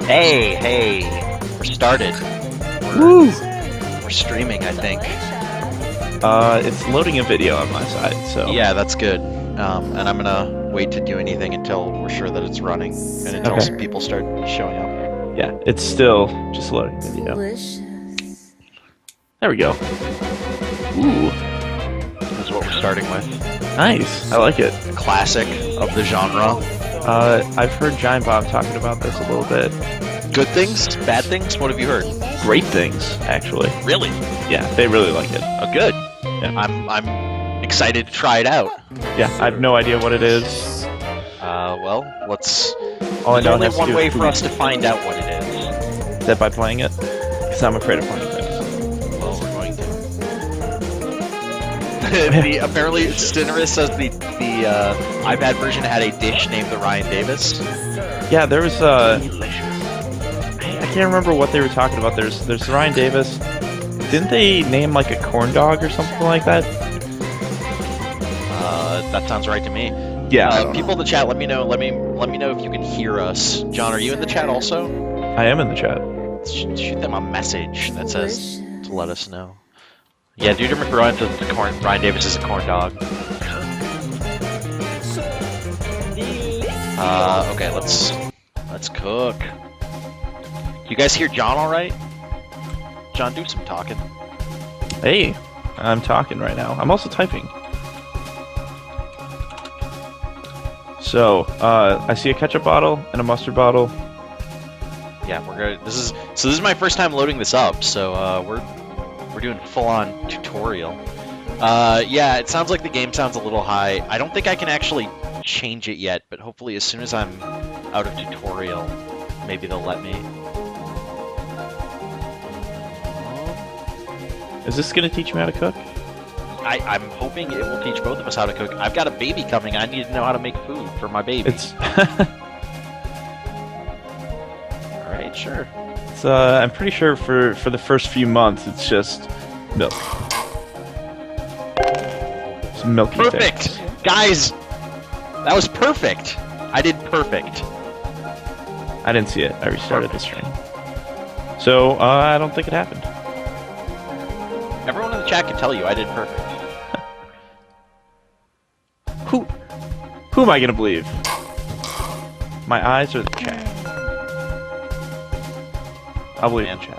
Hey, we're started. Woo! We're streaming, I think. It's loading a video on my side, so... Yeah, that's good. And I'm gonna wait to do anything until we're sure that it's running, and until Okay. some people start showing up. Yeah, it's still just loading video. There we go. Ooh, This is what we're starting with. nice. I like it. Classic of the genre. I've heard Giant Bomb talking about this a little bit. Good things? Bad things? What have you heard? Great things, actually. Really? Yeah, they really like it. Oh, good. Yeah. I'm excited to try it out. Yeah, I have no idea what it is. Well, let's... All I There's know only has to one do way with for food. us to find out what it is. Is that by playing it? Because I'm afraid of playing things. Well, we're going to. Apparently, Cinerus says the iPad version had a dish named the Ryan Davis. Yeah, there was I can't remember what they were talking about. There's Ryan Davis. Didn't they name like a corn dog or something like that? That sounds right to me. Yeah. People in the chat, let me know. Let me know if you can hear us. John, are you in the chat also? I am in the chat. Shoot them a message that says to let us know. Yeah, Duder McRowan says Ryan Davis is a corn dog. Okay, let's cook. You guys hear John all right? John, do some talking. Hey, I'm talking right now. I'm also typing. So, I see a ketchup bottle and a mustard bottle. Yeah, we're good. This is my first time loading this up, so we're doing full-on tutorial. Yeah, it sounds like the game sounds a little high. I don't think I can actually change it yet, but hopefully as soon as I'm out of tutorial, maybe they'll let me. Is this gonna teach me how to cook? I'm hoping it will teach both of us how to cook. I've got a baby coming. I need to know how to make food for my baby. It's Alright, sure. it's I'm pretty sure for the first few months it's just milk. It's milky Perfect! things. Guys! That was perfect! I did perfect. I didn't see it. I restarted the stream. So, I don't think it happened. Everyone in the chat can tell you I did perfect. Who am I gonna believe? My eyes or the chat? I'll believe the chat.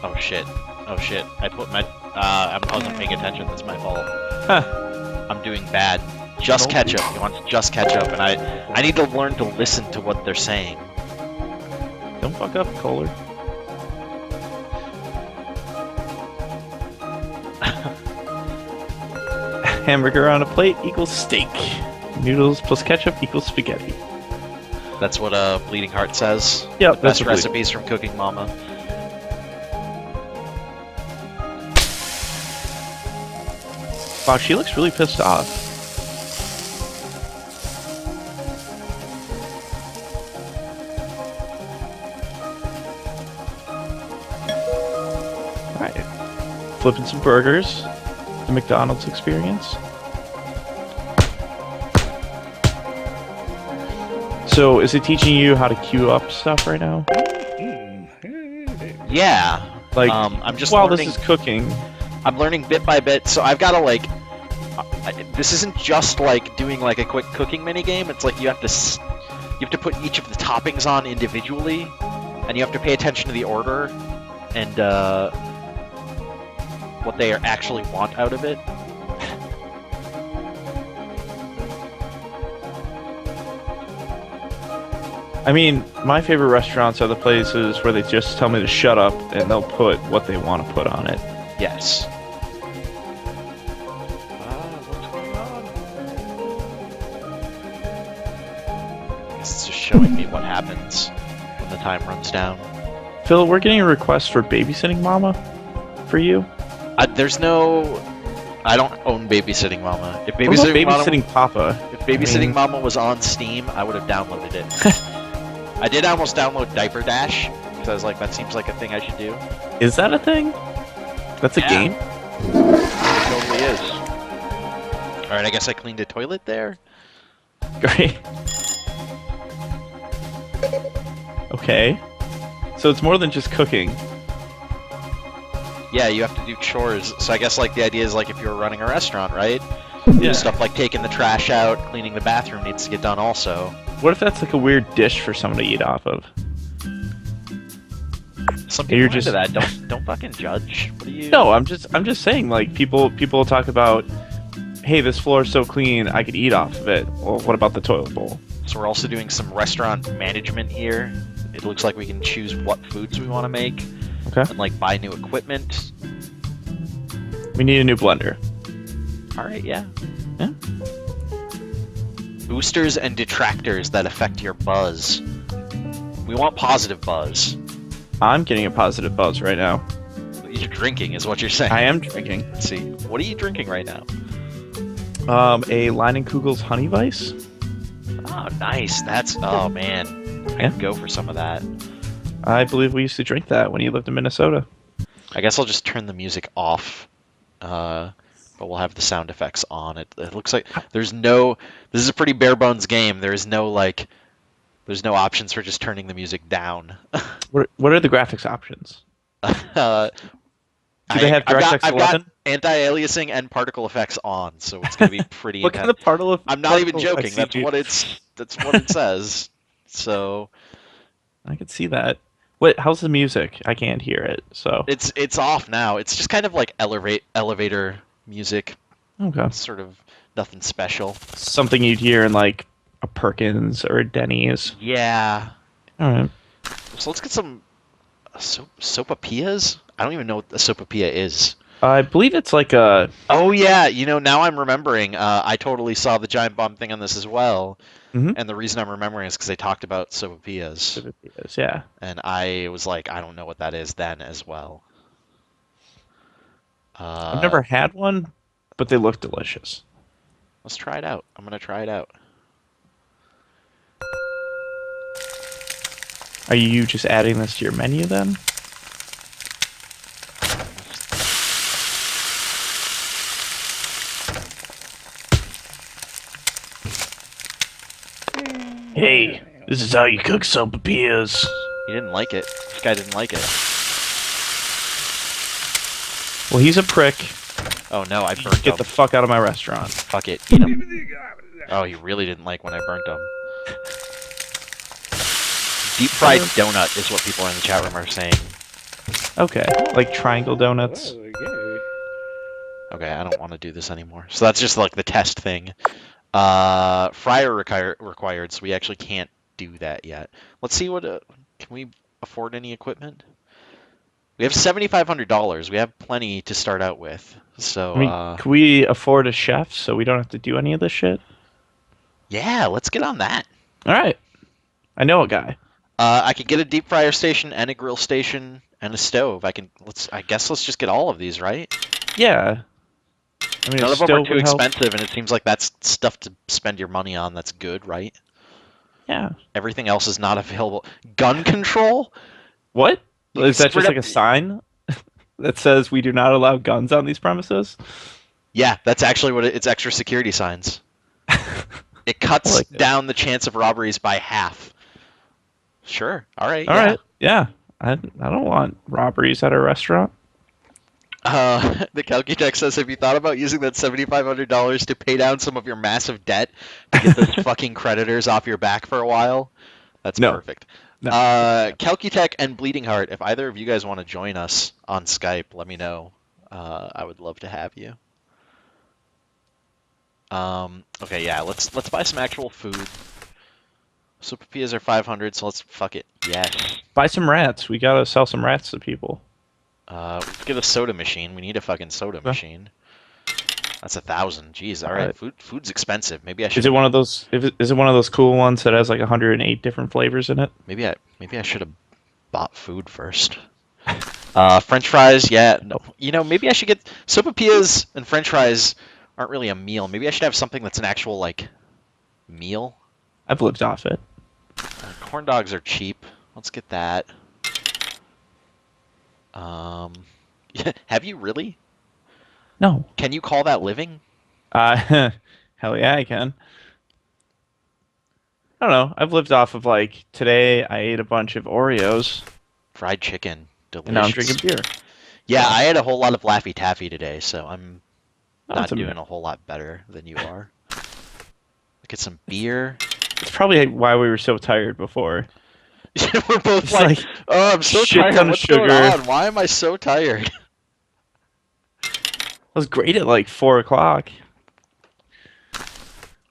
Oh shit. Oh shit. I put my... I wasn't paying attention. That's my fault. Huh. I'm doing bad. Just ketchup. He wants just ketchup, and I need to learn to listen to what they're saying. Don't fuck up, Kohler. Hamburger on a plate equals steak. Noodles plus ketchup equals spaghetti. That's what Bleeding Heart says. Yep, Best that's what recipes from Cooking Mama. Wow, she looks really pissed off. Alright. Flipping some burgers. The McDonald's experience. So, is it teaching you how to queue up stuff right now? Yeah. Like, I'm just while learning. this is cooking. I'm learning bit by bit, so I've got to like. This isn't just like doing like a quick cooking mini game. It's like you have to put each of the toppings on individually, and you have to pay attention to the order and what they actually want out of it. I mean, my favorite restaurants are the places where they just tell me to shut up and they'll put what they want to put on it. Yes. What's going on? It's just showing me what happens when the time runs down. Phil, we're getting a request for Babysitting Mama for you. There's no... I don't own Babysitting Mama. If What about Babysitting Papa? If Babysitting Mama was on Steam, I would have downloaded it. I did almost download Diaper Dash, because I was like, that seems like a thing I should do. Is that a thing? That's a game? It totally is. Alright, I guess I cleaned a toilet there. Great. Okay. So it's more than just cooking. Yeah, you have to do chores. So I guess like the idea is like if you were running a restaurant, right? Yeah. Stuff like taking the trash out, cleaning the bathroom needs to get done also. What if that's like a weird dish for someone to eat off of? Some people You're are into just- that. Don't fucking judge. What are you? No, I'm just saying, like, people talk about, hey, this floor is so clean, I could eat off of it. Well, what about the toilet bowl? So we're also doing some restaurant management here. It looks like we can choose what foods we want to make Okay. and like buy new equipment. We need a new blender. All right, yeah. Yeah. Boosters and detractors that affect your buzz. We want positive buzz. I'm getting a positive buzz right now. You're drinking, is what you're saying. I am drinking. Let's see. What are you drinking right now? A Leinenkugel's Honey Weiss. Oh, nice. That's oh man. I Yeah. could go for some of that. I believe we used to drink that when you lived in Minnesota. I guess I'll just turn the music off. But we'll have the sound effects on. It looks like there's no. This is a pretty bare bones game. There's no like. There's no options for just turning the music down. What are the graphics options? uh, Do they have DirectX I've got 11? anti-aliasing and particle effects on, so it's gonna be pretty What intense. kind of particle? I'm not even particle joking. effects That's did you- what it says. So I can see that. What? How's the music? I can't hear it. So it's off now. It's just kind of like elevator music. okay. Sort of nothing special. Something you'd hear in like a Perkins or a Denny's. Yeah. All right. So let's get some sopapillas. I don't even know what a sopapilla is. I believe it's like a. Oh yeah, now I'm remembering. I totally saw the giant bomb thing on this as well, Mhm. and the reason I'm remembering is because they talked about sopapillas, Yeah. and I was like, I don't know what that is then as well. I've never had one, but they look delicious. Let's try it out. I'm gonna try it out. Are you just adding this to your menu then? Hey, this is how you cook sopapillas. He didn't like it. This guy didn't like it. Well, he's a prick. Oh no, I burnt Get him. the fuck out of my restaurant. Fuck it. Eat him. Oh, he really didn't like when I burnt him. Deep fried donut is what people in the chat room are saying. Okay, like triangle donuts. Okay, I don't want to do this anymore. So that's just like the test thing. Fryer required, so we actually can't do that yet. Let's see what. Can we afford any equipment? We have $7,500. We have plenty to start out with. So I mean, can we afford a chef so we don't have to do any of this shit? yeah, let's get on that. All right, I know a guy. I could get a deep fryer station and a grill station and a stove. I guess let's just get all of these, right? Yeah. I mean, None a of them are stove too would help. expensive, and it seems like that's stuff to spend your money on. That's good, right? Yeah. Everything else is not available. Gun control? What? You Is can that just split like a sign that says we do not allow guns on these premises? Yeah, that's actually what it's extra security signs. It cuts I like it. down the chance of robberies by half. Sure. All right. All right. Yeah. I don't want robberies at a restaurant. The Calcutech says, have you thought about using that $7,500 to pay down some of your massive debt to get those fucking creditors off your back for a while? That's No. perfect. No. Calcutech and Bleeding Heart, if either of you guys want to join us on Skype, let me know. I would love to have you. Okay, yeah, let's buy some actual food. Sopapillas are 500, so let's fuck it. Yes. Buy some rats. We gotta sell some rats to people. Let's get a soda machine. We need a fucking soda machine. That's 1,000. Jeez, all right. Food's expensive. Maybe I should. Is it one of those? Is it one of those cool ones that has like 108 different flavors in it? Maybe I should have bought food first. French fries, yeah. No, maybe I should get sopapillas and French fries aren't really a meal. Maybe I should have something that's an actual like meal. I've lived off it. Corn dogs are cheap. Let's get that. Have you really? No. Can you call that living? Hell yeah, I can. I don't know. I've lived off of like today. I ate a bunch of Oreos, Fried chicken, and now I'm delicious. drinking beer. Yeah, I had a whole lot of Laffy Taffy today, so I'm Oh, not doing a whole lot better than you are. Get some beer. it's probably why we were so tired before. We're both It's like, like oh, I'm so shit tired. ton of What's going sugar. on? Why am I so tired? I was great at like 4 o'clock.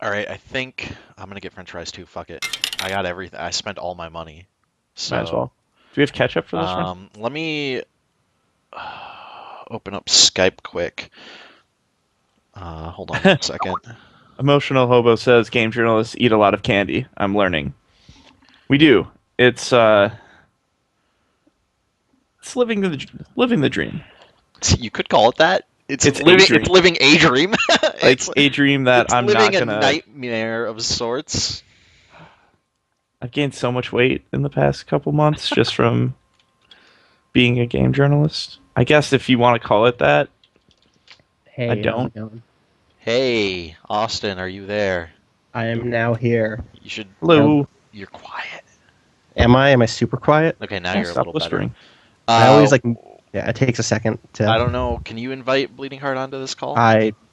All right, I think I'm gonna get French fries too. Fuck it. I got everything. I spent all my money. So, Might as well. Do we have ketchup for this one? let me open up Skype quick. Hold on a second. Emotional Hobo says game journalists eat a lot of candy. I'm learning. We do. It's living the dream. You could call it that. It's a living. dream. It's living a dream. Like a dream that it's I'm living not gonna. a nightmare of sorts. I've gained so much weight in the past couple months just from being a game journalist. I guess if you want to call it that. Hey, I don't. how's it going? Hey, Austin, are you there? I am now here. You should. Hello. You're quiet. Am I? Am I super quiet? Okay, now Yeah, you're a stop little whispering. better. I always like. Yeah, it takes a second to. I don't know. Can you invite Bleeding Heart onto this call?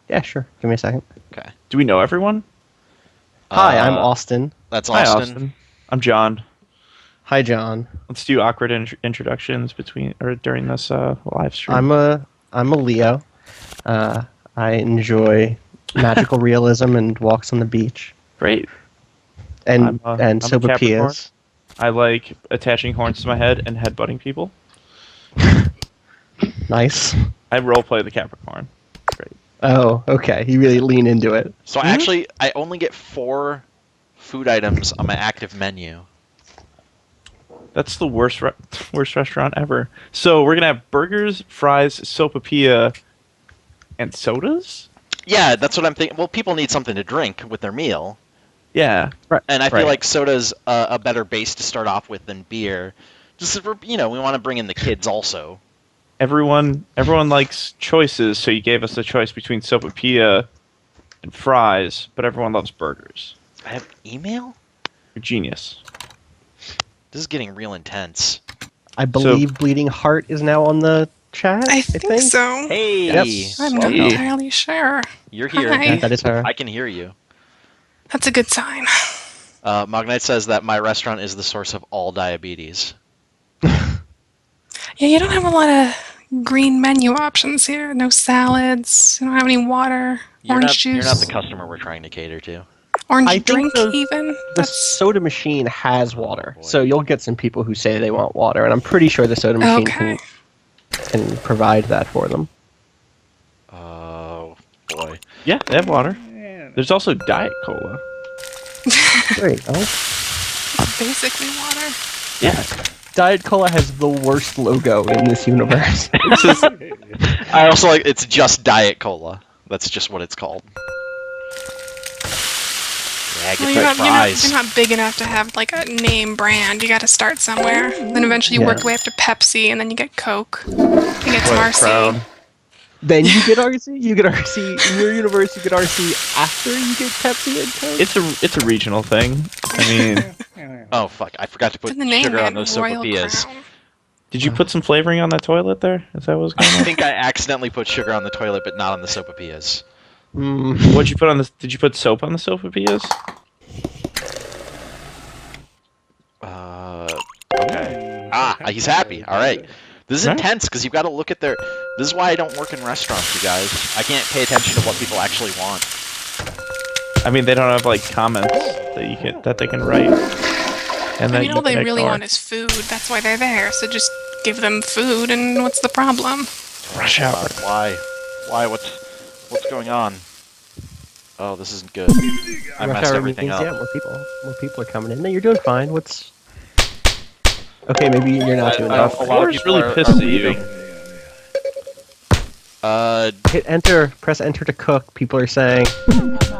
Yeah, sure. Give me a second. Okay. Do we know everyone? Hi, I'm Austin. That's Hi, Austin. Austin. I'm John. Hi, John. Let's do awkward introductions during this live stream. I'm a Leo. I enjoy magical realism and walks on the beach Great. and I'm a sopapillas. I like attaching horns to my head and headbutting people. Nice. I roleplay the Capricorn. Great. Oh, okay. You really lean into it. So actually, I only get 4 food items on my active menu. That's the worst restaurant ever. So we're gonna have burgers, fries, sopapilla, and sodas. Yeah, that's what I'm thinking. Well, people need something to drink with their meal, Yeah. Right. and I feel Right. like soda's a better base to start off with than beer. Just for, we want to bring in the kids also. Everyone likes choices, so you gave us a choice between sopapilla and fries, but everyone loves burgers. I have email. You're genius. This is getting real intense. I believe Bleeding Heart is now on the chat. I think so. Hey, Yes. I'm not Hey. entirely sure. you're here. Hi. Yeah, that is her. I can hear you. That's a good sign. Magnite says that my restaurant is the source of all diabetes. Yeah, you don't have a lot of green menu options here. No salads. You don't have any water. Orange juice. You're not the customer we're trying to cater to. Orange I think drink, the- even. The That's soda machine has water, boy. so you'll get some people who say they want water, and I'm pretty sure the soda machine okay. can provide that for them. Oh boy. Yeah, they have water. There's also Diet Cola. Great. Oh. Basically water. Yeah. Diet Cola has the worst logo in this universe. It's just, I also like it's just Diet Cola. That's just what it's called. Yeah, Well, get the fries. you're not big enough to have like a name brand. You got to start somewhere. Then eventually you Yeah. work your way up to Pepsi, and then you get Coke. You get some RC. Crown. Then you get RC. You get RC in your universe. You get RC after you get Pepsi and Coke. It's a regional thing. I mean, Oh fuck! I forgot to It's put in the name, sugar man. on those Royal sopapillas. Crown. did you put some flavoring on that toilet there? Is that what was going I on? think I accidentally put sugar on the toilet, but not on the sopapillas. What'd you put on this? Did you put soap on the sopapillas? Okay. He's happy. All right. This is Right. intense because you've got to look at their. This is why I don't work in restaurants, you guys. I can't pay attention to what people actually want. I mean, they don't have like comments that they can write. And I then mean, all they really ignore. want is food. That's why they're there. So just give them food, and what's the problem? Rush hour. Why? Why? What's going on? Oh, this isn't good. I Rush messed hour everything meetings, up. yeah, more people are coming in. No, you're doing fine. What's okay? Maybe you're not doing A enough. lot of Floor's people really are pissed at you. leaving. Hit enter. Press enter to cook. People are saying.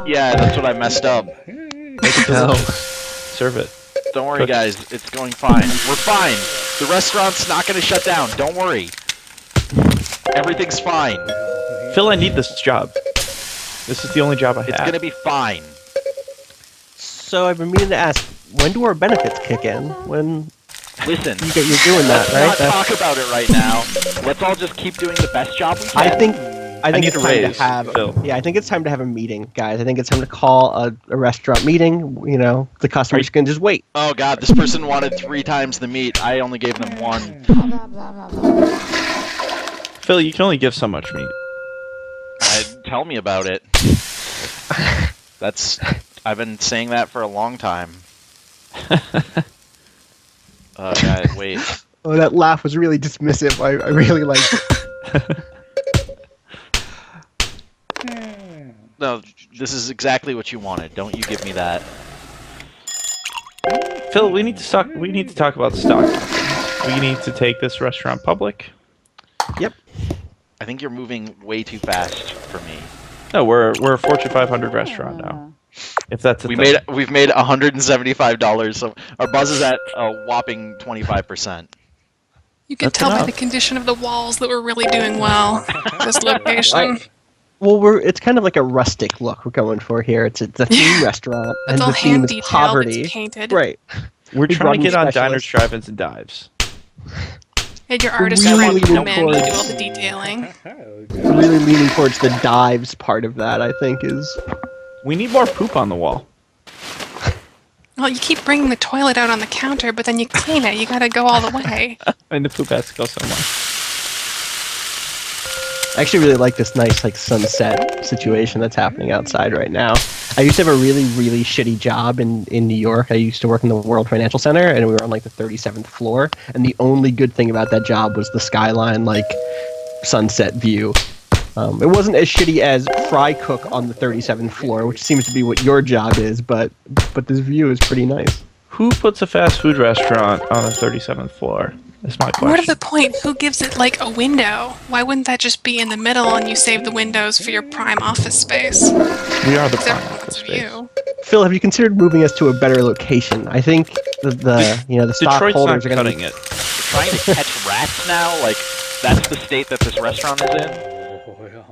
Yeah, that's what I messed up. No. Serve it. Don't worry, Cook. guys. It's going fine. We're fine. The restaurant's not going to shut down. Don't worry. Everything's fine. Phil, I need this job. This is the only job I It's have. going to be fine. Also, I've been meaning to ask, when do our benefits kick in? When Listen, you're doing that, right? let's not talk about it right now. Let's all just keep doing the best job we can. I think need it's a time raise, to have. Phil. Yeah, I think it's time to have a meeting, guys. I think it's time to call a restaurant meeting. You know, the customers can just wait. Oh god, this person wanted 3 times the meat. I only gave them 1. Phil, you can only give so much meat. Tell me about it. I've been saying that for a long time. God, wait. Oh, that laugh was really dismissive. I really liked it. No, this is exactly what you wanted. Don't you give me that. Phil, we need to talk. We need to talk about stock options. We need to take this restaurant public. Yep. I think you're moving way too fast for me. No, we're a Fortune 500 restaurant now. If that's a We've thing. made $175, so our buzz is at a whopping 25%. You can That's tell by enough. the condition of the walls that we're really doing well. This location. Well, it's kind of like a rustic look we're going for here. It's a theme restaurant, It's and all the theme hand is detailed. poverty. It's painted. Right. We're We trying to brought get on in diners, specialists. drive-ins, and dives. And your artist really friend come look in, you do towards- all the detailing. We're really leaning towards the dives part of that. I think is. We need more poop on the wall. Well, you keep bringing the toilet out on the counter, but then you clean it. You gotta go all the way. And the poop has to go somewhere. I actually really like this nice sunset situation that's happening outside right now. I used to have a really, really shitty job in New York. I used to work in the World Financial Center, and we were on the 37th floor. And the only good thing about that job was the skyline, sunset view. It wasn't as shitty as fry cook on the 37th floor, which seems to be what your job is, but this view is pretty nice. Who puts a fast food restaurant on the 37th floor? That's my More to question. the point, who gives it a window? Why wouldn't that just be in the middle and you save the windows for your prime office space? We are the Because prime everyone office wants a space. view. Phil, have you considered moving us to a better location? I think the Detroit's stockholders not are going cutting to. it. Trying to catch rats now? That's the state that this restaurant is in?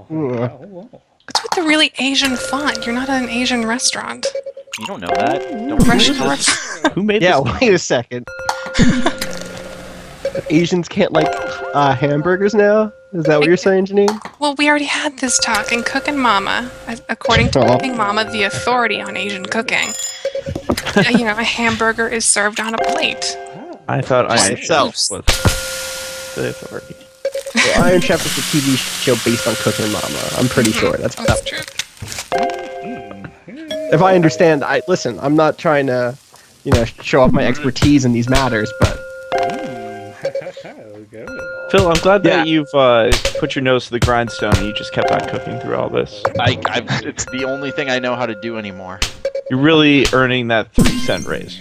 What's with the really Asian font? You're not at an Asian restaurant. You don't know that. Don't Restaurant. Who made Yeah, this? wait a second. Asians can't like hamburgers now? Is that what you're saying, Janine? Well, we already had this talk in Cookin' Mama. According to Oh. Cooking Mama, the authority on Asian cooking. A hamburger is served on a plate. I thought Iron itself. Chef was the authority. Well, Iron Chef is a TV show based on Cooking Mama. I'm pretty sure that's That's true. If I understand, listen. I'm not trying to, show off my expertise in these matters, but Phil, I'm glad Yeah. that you've put your nose to the grindstone and you just kept on cooking through all this. It's the only thing I know how to do anymore. You're really earning that 3-cent raise.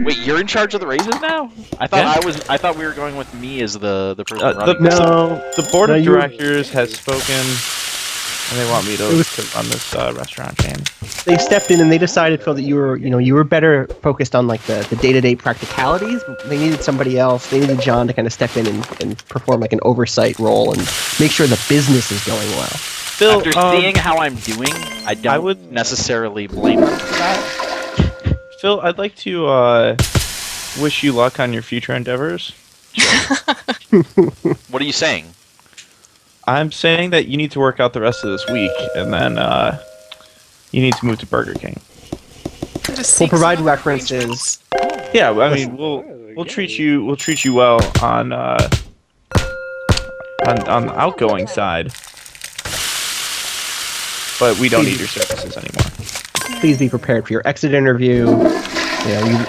Wait, you're in charge of the raises now? I thought Yeah. I thought we were going with me as the person The, running. no. the board No, of you- directors has spoken, and they want me to, It was- to run this restaurant chain. They stepped in and they decided, Phil, that you were better focused on the day-to-day practicalities. They needed somebody else. They needed John to kind of step in and perform an oversight role and make sure the business is going well. Phil, After seeing how I'm doing, I don't would- necessarily blame them for that. Phil, I'd like to wish you luck on your future endeavors. What are you saying? I'm saying that you need to work out the rest of this week, and then you need to move to Burger King. We'll provide references. Yeah, I mean, we'll treat you well on the outgoing side, but we don't need your services anymore. Please be prepared for your exit interview.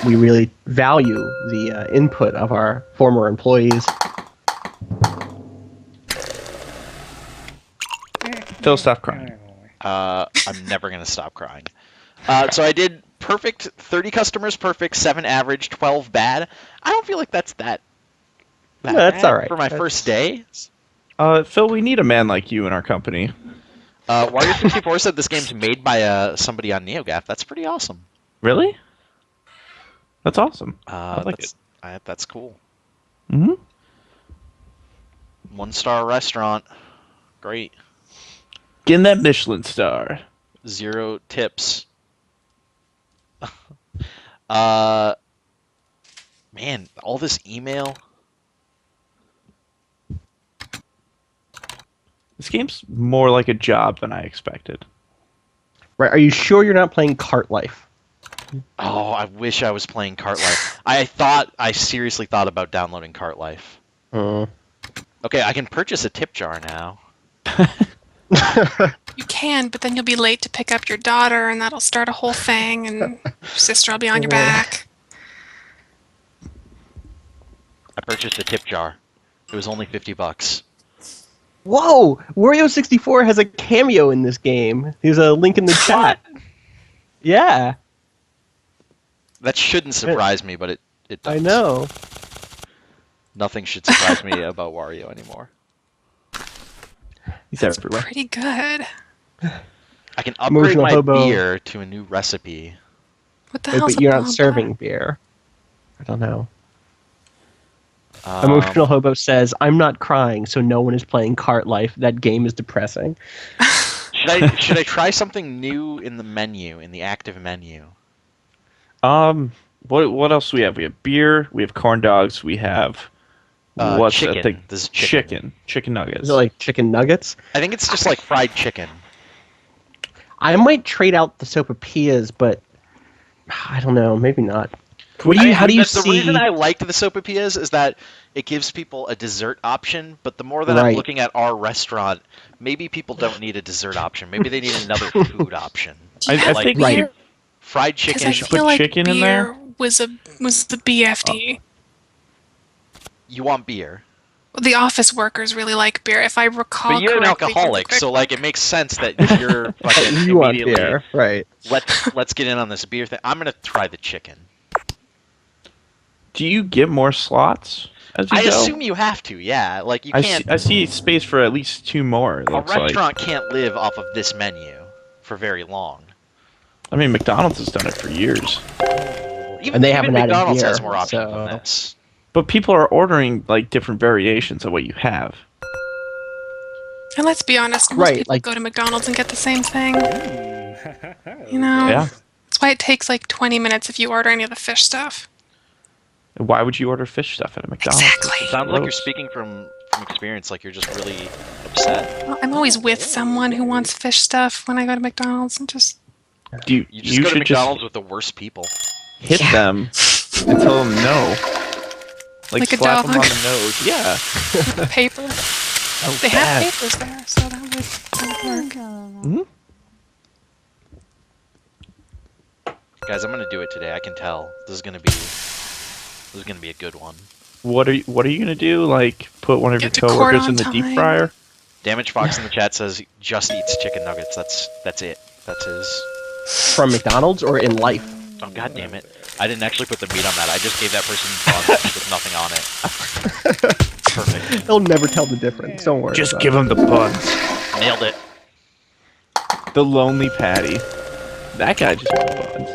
We really value the input of our former employees. Phil, stop crying. I'm never gonna stop crying. So I did perfect, 30 customers perfect, 7 average, 12 bad. I don't feel like that's that No, that's bad all right. for my first day. Phil, we need a man like you in our company. Wario64 said this game's made by somebody on NeoGAF. That's pretty awesome. Really? That's awesome. I like it. That's cool. Mm-hmm. 1-star restaurant. Great. Getting that Michelin star. 0 tips. Man, all this email. This game's more like a job than I expected. Right? Are you sure you're not playing Cart Life? Oh, I wish I was playing Cart Life. I seriously thought about downloading Cart Life. Okay, I can purchase a tip jar now. You can, but then you'll be late to pick up your daughter, and that'll start a whole thing, and your sister will be on your back. I purchased a tip jar. It was only $50. Whoa! Wario64 has a cameo in this game. There's a link in the chat. Yeah, That shouldn't surprise me, but it does. I know. Nothing should surprise me about Wario anymore. He's everywhere. Pretty good. I can upgrade Emotional my hobo. beer to a new recipe. What the Wait, hell's but you're a not bomba? serving beer. I don't know. Um, Emotional Hobo says, "I'm not crying, so no one is playing Cart Life. That game is depressing." should I try something new in the menu, in the active menu? What else do we have? We have beer. We have corn dogs. We have what's chicken. that thing? This is chicken. Chicken nuggets. Is it like chicken nuggets? I think it's just like fried chicken. I might trade out the sopapillas, but I don't know. Maybe not. What do you? How do you The see? reason I liked the sopapillas is that it gives people a dessert option, but the more that I'm Right. looking at our restaurant, maybe people don't need a dessert option. Maybe they need another food option. I Like think Right. fried Because chicken. I should feel put like chicken in there? beer was the BFD. You want beer. The office workers really like beer, if I recall But you're an correctly from the alcoholic, quick so like it makes sense that you're fucking You want immediately, beer, right? let's get in on this beer thing. I'm gonna try the chicken. Do you get more slots as you I go? assume you have to, yeah. Like you I can't. see space for at least 2 more. It A looks like. restaurant can't live off of this menu for very long. I mean, McDonald's has done it for years. Even, And they even haven't added McDonald's has beer, more options than so- this. But people are ordering like different variations of what you have. And let's be honest, most Right, people like- go to McDonald's and get the same thing. You know? Yeah. That's why it takes like 20 minutes if you order any of the fish stuff. Why would you order fish stuff at a McDonald's? Exactly. It's Sounds like you're gross. speaking from experience, like you're just really upset. Well, I'm always with someone who wants fish stuff when I go to McDonald's and just Do you, You just you go to should McDonald's with the worst people. hit Yeah. them and tell them no. Like a slap them dog. on the nose. Yeah. paper. Oh, They have bad. papers there, so that would work. Guys, I'm gonna do it today. I can tell. This is gonna be a good one. What are you gonna do? Like put one of your Get to court coworkers on in the deep time. fryer? Damage Fox in the chat says just eats chicken nuggets. That's it. That's his. From McDonald's or in life? Oh god damn it! I didn't actually put the meat on that. I just gave that person buns with nothing on it. Perfect. They'll never tell the difference. Don't worry. Just about give them the buns. Nailed it. The lonely patty. That guy just wanted buns.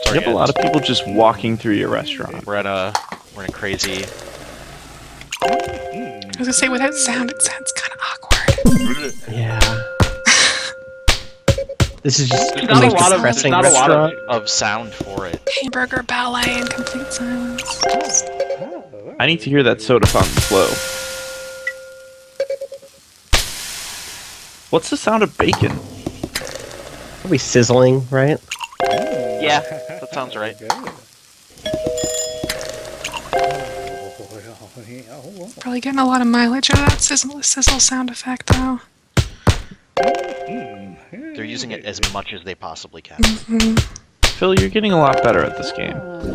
Sorry, You have a lot of people just walking through your restaurant. We're in a crazy. I was gonna say, without sound, it sounds kind of awkward. it. Yeah. This is just There's the not a most lot of depressing there's not a lot restaurant. of sound for it. Hamburger ballet in complete silence. Just- I need to hear that soda fountain flow. What's the sound of bacon? Probably sizzling, right? Yeah, that sounds right. Probably getting a lot of mileage out of that sizzle sound effect, though. They're using it as much as they possibly can. Phil, you're getting a lot better at this game as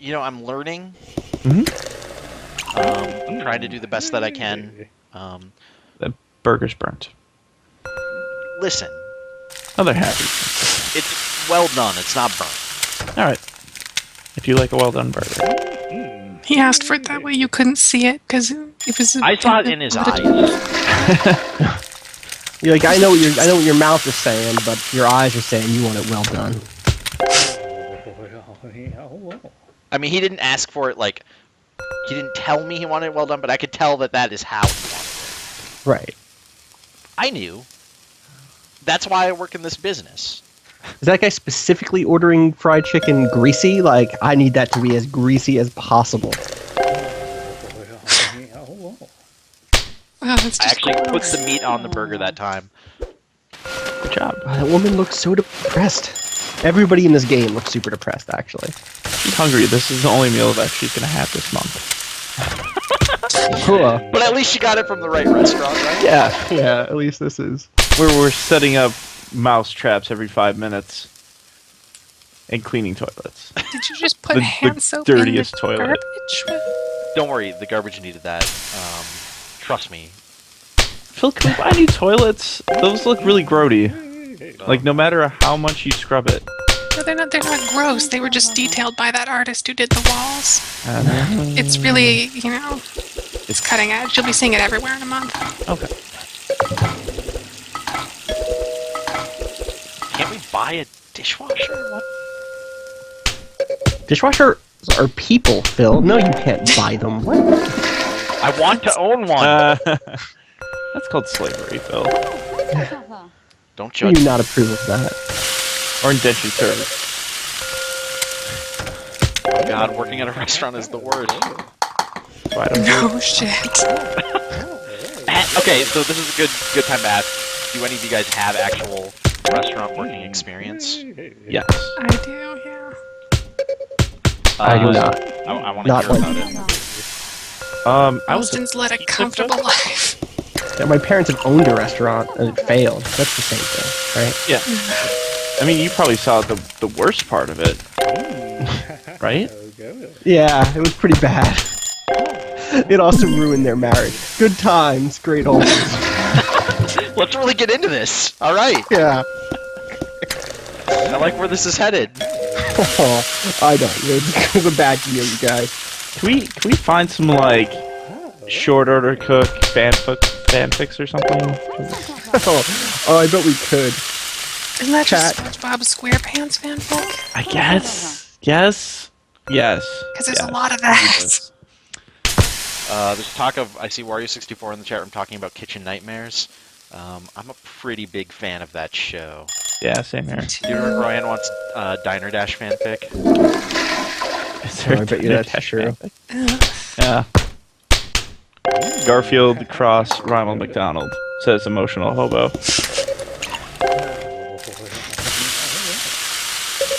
you go. I'm learning. Mhm. I'm trying to do the best that I can. The burger's burnt. Listen, Oh, they're happy. it's well done. It's not burnt. All right. If you like a well done burger. He asked for it that way. You couldn't see it because it was. I saw it in his eyes. You're like, I know what your mouth is saying, but your eyes are saying you want it well done. I mean, he didn't ask for it, like, he didn't tell me he wanted it well done, but I could tell that is how he wanted it. Right. I knew. That's why I work in this business. Is that guy specifically ordering fried chicken greasy? Like, I need that to be as greasy as possible. Wow, that's I just actually put gross. the meat on the burger that time. Good job. That woman looks so depressed. Everybody in this game looks super depressed, actually. She's hungry. This is the only meal that she's gonna have this month. Cool. But at least she got it from the right restaurant, right? Yeah, at least this is. We're setting up mouse traps every 5 minutes and cleaning toilets. Did you just put The hand soap dirtiest in the toilet. garbage? Don't worry, the garbage needed that. Trust me. Phil, can we buy new toilets? Those look really grody. Like, no matter how much you scrub it. No, they're not. They're not gross. They were just detailed by that artist who did the walls. It's really, it's cutting edge. You'll be seeing it everywhere in a month. Okay. Can't we buy a dishwasher? What? Dishwashers are people, Phil. No, you can't buy them. What? I want to own one. That's called slavery, Phil. Don't Do judge. you not approve of that? Or indentured service. Oh God, working at a restaurant is the worst. So I don't do No shit. Okay, so this is a good time to ask. Do any of you guys have actual restaurant working experience? it. Yes. I do, yeah. I do not. I want to Not hear like- about it. I was Austin's led a comfortable life. Yeah, my parents have owned a restaurant and it failed. That's the same thing, right? Yeah. I mean, you probably saw the worst part of it. Right? Yeah, it was pretty bad. It also ruined their marriage. Good times, great old. Let's really get into this. All right. Yeah. I like where this is headed. I don't. It was a bad year, you guys. Can we find some, like, short order cook fanfics or something? Oh, I bet we could. Isn't that just Chat. SpongeBob SquarePants fanfic? I guess. Yes. Yes. Because there's yes. a lot of that. There's talk of, I see Wario64 in the chat room talking about Kitchen Nightmares. I'm a pretty big fan of that show. Yeah, same here. Do you remember Ryan wants Diner Dash fanfic? Is there Oh, I bet you a that's Diner true. fanfic? Yeah. Garfield cross Ronald McDonald, says emotional hobo.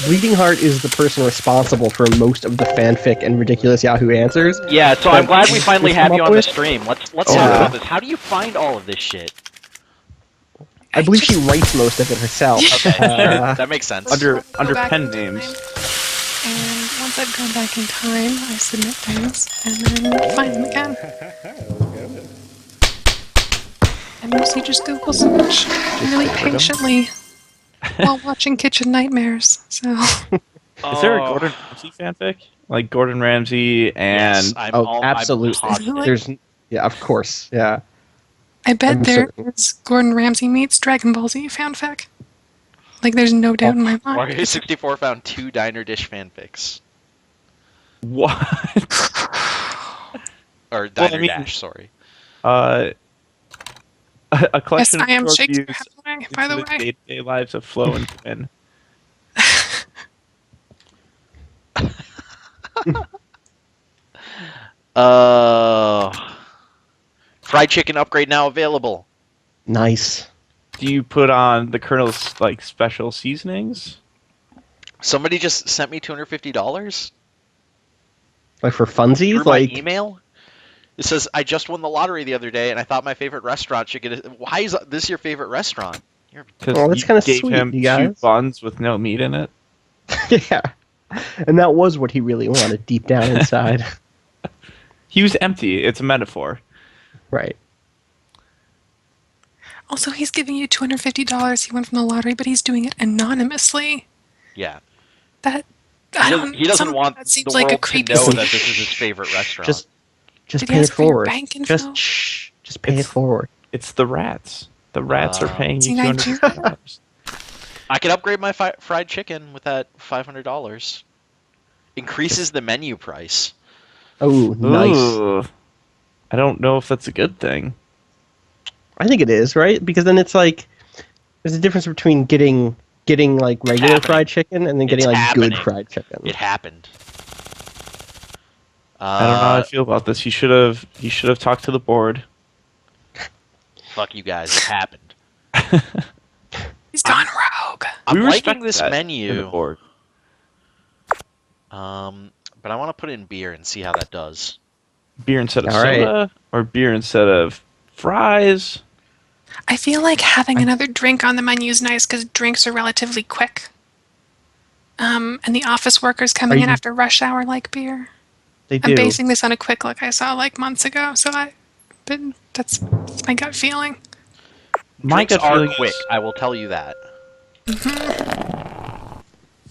Bleeding Heart is the person responsible for most of the fanfic and ridiculous Yahoo answers. Yeah, so I'm glad we finally Just have come you up on the with- stream. Let's Oh, talk yeah. about this. How do you find all of this shit? I believe she writes most of it herself. That makes sense. Under Go back pen in names. time, And once I've gone back in time, I submit things and then find them again. I mostly just Google search really patiently while watching Kitchen Nightmares. So Is there a Gordon Ramsay fanfic? Like Gordon Ramsay and Yes, I'm Oh, all, absolutely. I'm positive. Like- There's, yeah, of course, yeah. I bet I'm there certain. is Gordon Ramsay meets Dragon Ball Z fanfic. Like there's no doubt in my mind. Wario64 found 2 Diner Dish fanfics. what? Or Diner I mean- Dash, sorry. A Yes, collection I am of short Shakespeare views Hathaway, by the into way. day-to-day lives of Flo and Quinn. Fried chicken upgrade now available. Nice. Do you put on the Colonel's like special seasonings? Somebody just sent me $250 Like for through funsies? my Like, email. It says, I just won the lottery the other day, and I thought my favorite restaurant should get it. Why is this your favorite restaurant? Because Oh, that's you kinda gave sweet, him you 2 guys. buns with no meat in it. yeah. And that was what he really wanted deep down inside. He was empty. It's a metaphor. Right. Also, he's giving you $250. He won from the lottery, but he's doing it anonymously. Yeah. That He doesn't want that the seems like a world to creepy know scene. that this is his favorite restaurant. Just Did he pay it ask for your forward. bank info? Just pay it forward. It's the rats. The rats are paying Is you he $250. I could upgrade my fried chicken with that $500. Increases the menu price. Oh, nice. Ooh. I don't know if that's a good thing. I think it is, right? Because then it's like there's a difference between getting like regular happening. fried chicken and then getting It's like happening. good fried chicken. It happened. I don't know how I feel about this. He should have talked to the board. Fuck you guys. It happened. He's gone rogue. I'm We liking respect this that in the menu. board. But I want to put in beer and see how that does. Beer instead of All right. soda, or beer instead of fries. I feel like having another drink on the menu is nice because drinks are relatively quick. And the office workers coming in you- after rush hour like beer. They I'm do. basing this on a quick look I saw like months ago, so that's my gut feeling. My Drinks gut are feeling is- quick. I will tell you that.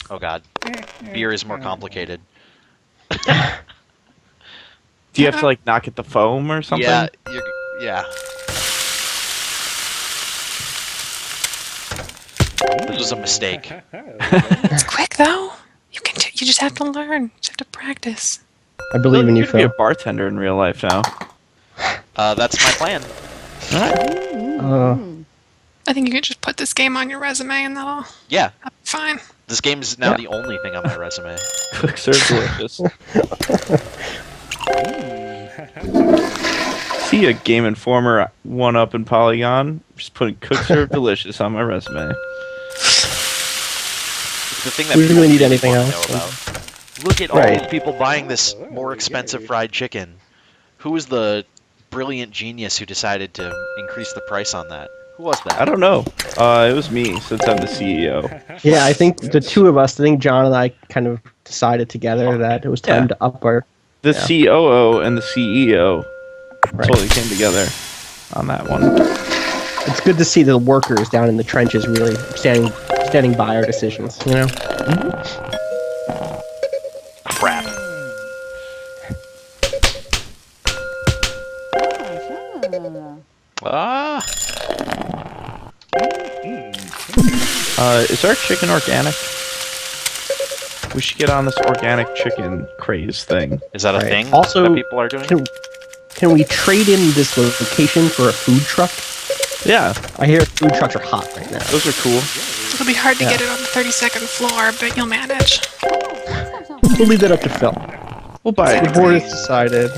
Oh god, beer is more complicated. Do you have to like knock at the foam or something? Yeah, yeah. This was a mistake. It's quick though. You just have to learn. You just have to practice. I believe in you, You're gonna be Phil. a bartender in real life now. That's my plan. All right. I think you could just put this game on your resume and that'll Yeah, be fine. this game is now the only thing on my resume. Cook serve delicious. See a Game Informer 1-up in Polygon. Just putting cook serve delicious on my resume. The thing that We don't people really need anything wanna else. know about. Look at all Right. these people buying this more expensive fried chicken. Who was the brilliant genius who decided to increase the price on that? Who was that? I don't know. It was me, since I'm the CEO. Yeah, I think the two of us, I think John and I kind of decided together that it was time Yeah. to up our. The Yeah. COO and the CEO Right. totally came together on that one. It's good to see the workers down in the trenches really standing by our decisions. You know. Crap. Ah, Is our chicken organic? We should get on this organic chicken craze thing. is that a Right. thing Also, that people are doing? Can we trade in this location for a food truck? Yeah, I hear food trucks are hot right now. those are cool. It'll be hard to Yeah. get it on the 32nd floor, but you'll manage. We'll leave that up to Phil. We'll buy The it. board has decided.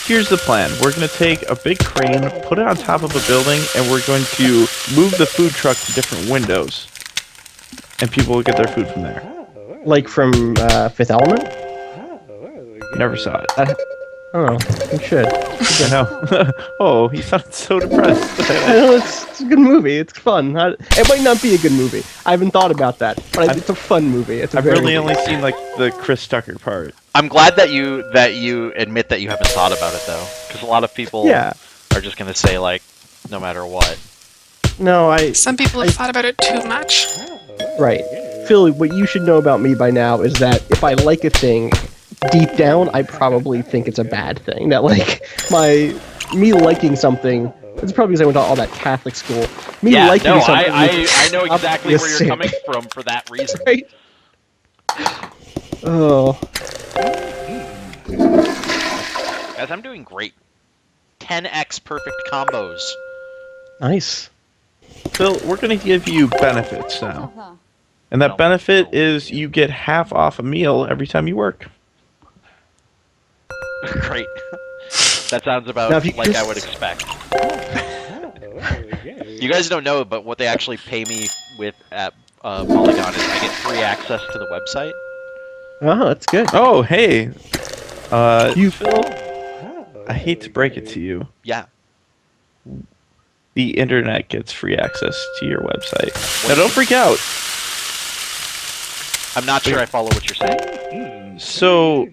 Here's the plan. We're going to take a big crane, put it on top of a building, and we're going to move the food truck to different windows. And people will get their food from there. Like from Fifth Element? Never saw it. I don't know. We should. I know. Oh, he sounded so depressed. I know it's a good movie. It's fun. It might not be a good movie. I haven't thought about that, but it's a fun movie. It's a I've very really good only movie. seen like the Chris Tucker part. I'm glad that you admit that you haven't thought about it though, because a lot of people Yeah. are just gonna say like, no matter what. No, Some people have thought about it too much. Right. Phil, what you should know about me by now is that if I like a thing, deep down, I probably think it's a bad thing. That, like, me liking something, it's probably because I went to all that Catholic school. Me Yeah, liking no, something. I know exactly obvious where you're sin. coming from for that reason. Right? Oh. Guys, I'm doing great. 10x perfect combos. Nice. Phil, we're going to give you benefits now. And that No. benefit is you get half off a meal every time you work. Great. That sounds about Now, if you like I just- would expect. You guys don't know, but what they actually pay me with at Polygon is I get free access to the website. Oh, that's good. Oh, hey. You- Phil, I hate to break it to you. Yeah. The internet gets free access to your website. Now, don't freak out. I'm not sure I follow what you're saying. So,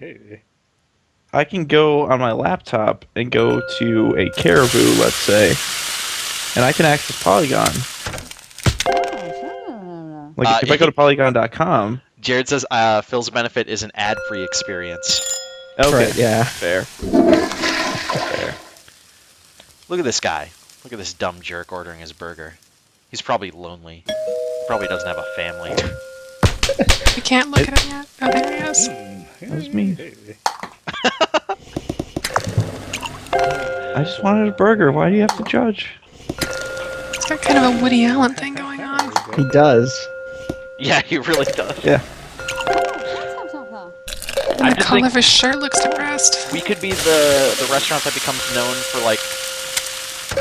I can go on my laptop and go to a Caribou, let's say, and I can access Polygon. Like if I go to polygon.com. Jared says Phil's benefit is an ad-free experience. Okay, Right, yeah. fair. Look at this guy. Look at this dumb jerk ordering his burger. He's probably lonely. Probably doesn't have a family. You can't look at him yet. Oh, there he is. That was me. I just wanted a burger. Why do you have to judge? He's got kind of a Woody Allen thing going on. He does. Yeah, he really does. Yeah. And the color of his shirt looks depressed. We could be the restaurant that becomes known for, like,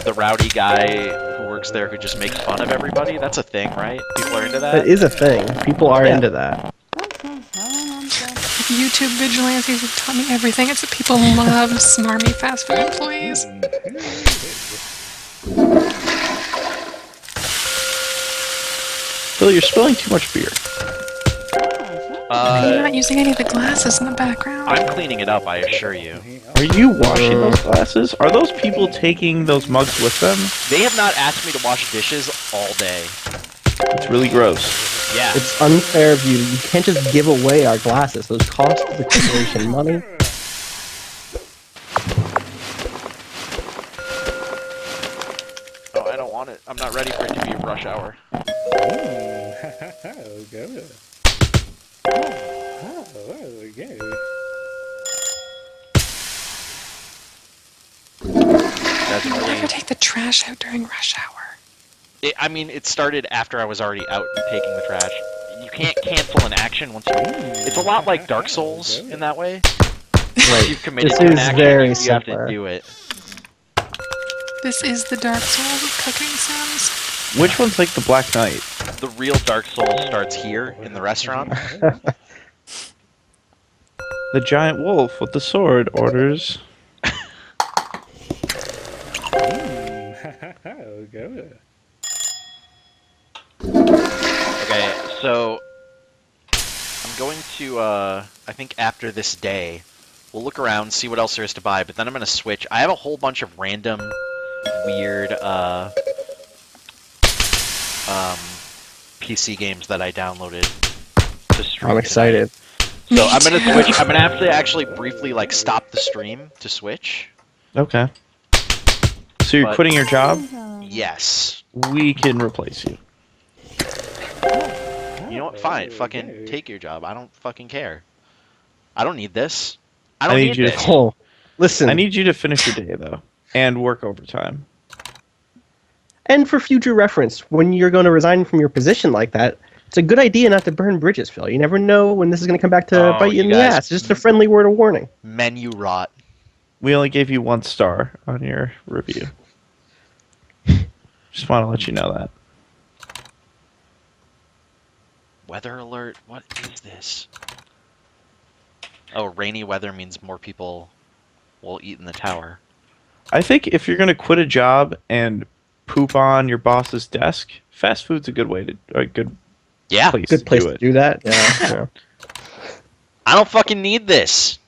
the rowdy guy who works there who just makes fun of everybody. That's a thing, right? People are into that? That is a thing. People are into that. YouTube vigilantes have taught me everything. It's that people love smarmy fast food employees. Phil, you're spilling too much beer. You're not using any of the glasses in the background. I'm cleaning it up, I assure you. Are you washing those glasses? Are those people taking those mugs with them? They have not asked me to wash dishes all day. It's really gross. Yeah. It's unfair of you. You can't just give away our glasses. Those cost the corporation money. Oh, I don't want it. I'm not ready for it to be rush hour. That's You really... never take the trash out during rush hour. I mean, it started after I was already out taking the trash. You can't cancel an action once you... It's a lot like Dark Souls in that way. Once you've committed This to an is action, very you have to similar. do it. This is the Dark Souls of cooking sims. Which one's like the Black Knight? The real Dark Souls starts here in the restaurant. The giant wolf with the sword orders. Okay, so I'm going to, I think after this day, we'll look around, see what else there is to buy, but then I'm going to switch. I have a whole bunch of random, weird, PC games that I downloaded to stream. I'm excited. So I'm going to switch. I'm going to have to actually briefly, like, stop the stream to switch. Okay. So you're But- quitting your job? Yes. We can replace you. You know what? Fine. Fucking take your job. I don't fucking care. I don't need this. I I don't need need you to- this. Oh, listen. I need you to finish your day, though. And work overtime. And for future reference, when you're going to resign from your position like that, it's a good idea not to burn bridges, Phil. You never know when this is going to come back to Oh, bite you in you the guys- ass. Just a friendly word of warning. Menu rot. We only gave you 1 star on your review. Just want to let you know that. Weather alert? What is this? Oh, rainy weather means more people will eat in the tower. I think if you're going to quit a job and poop on your boss's desk, fast food's a good way to a good Yeah. place Good place to do to it. do that. Yeah. I don't fucking need this.